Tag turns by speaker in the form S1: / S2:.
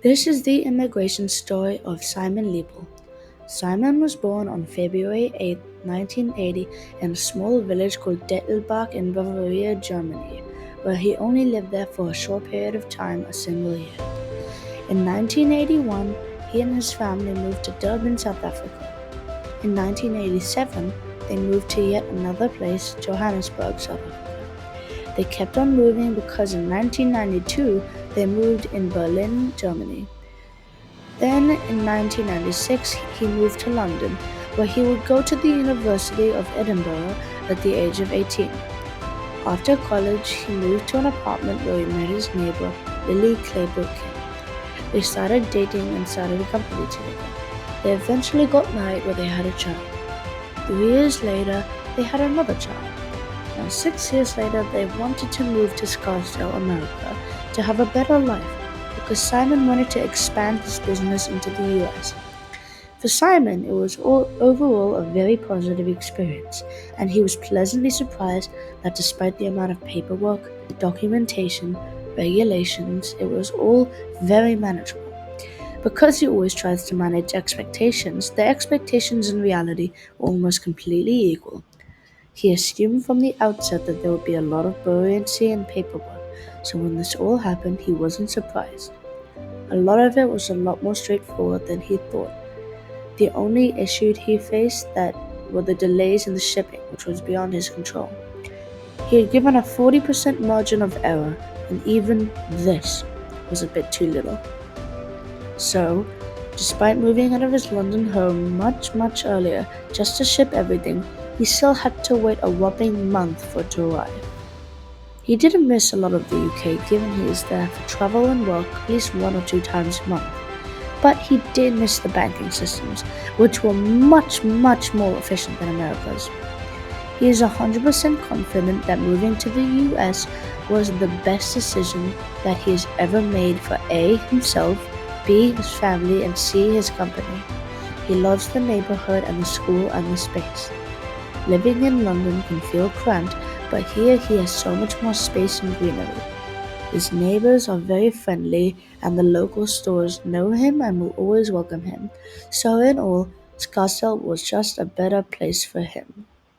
S1: This is the immigration story of Simon Liebel. Simon was born on February 8, 1980, in a small village called Dettelbach in Bavaria, Germany, where he only lived there for a short period of time, a single year. In 1981, he and his family moved to Durban, South Africa. In 1987, they moved to yet another place, Johannesburg, South Africa. They kept on moving because in 1992, they moved in Berlin, Germany. Then in 1996 he moved to London, where he would go to the University of Edinburgh at the age of 18. After college, he moved to an apartment where he met his neighbor, Lily Claybrook King. They started dating and started a company together. They eventually got married where they had a child. 3 years later, they had another child. Now 6 years later, they wanted to move to Scottsdale, America, to have a better life, because Simon wanted to expand his business into the US. For Simon, it was overall a very positive experience, and he was pleasantly surprised that despite the amount of paperwork, documentation, regulations, it was all very manageable. Because he always tries to manage expectations, the expectations in reality were almost completely equal. He assumed from the outset that there would be a lot of buoyancy and paperwork, so when this all happened, he wasn't surprised. A lot of it was a lot more straightforward than he thought. The only issue he faced that were the delays in the shipping, which was beyond his control. He had given a 40% margin of error, and even this was a bit too little. So, despite moving out of his London home much earlier just to ship everything, he still had to wait a whopping month for it to arrive. He didn't miss a lot of the UK given he was there for travel and work at least 1 or 2 times a month. But he did miss the banking systems, which were much more efficient than America's. He is 100% confident that moving to the US was the best decision that he has ever made for A, himself, B, his family, and C, his company. He loves the neighborhood and the school and the space. Living in London can feel cramped, but here he has so much more space and greenery. His neighbors are very friendly, and the local stores know him and will always welcome him. So in all, Scottsdale was just a better place for him.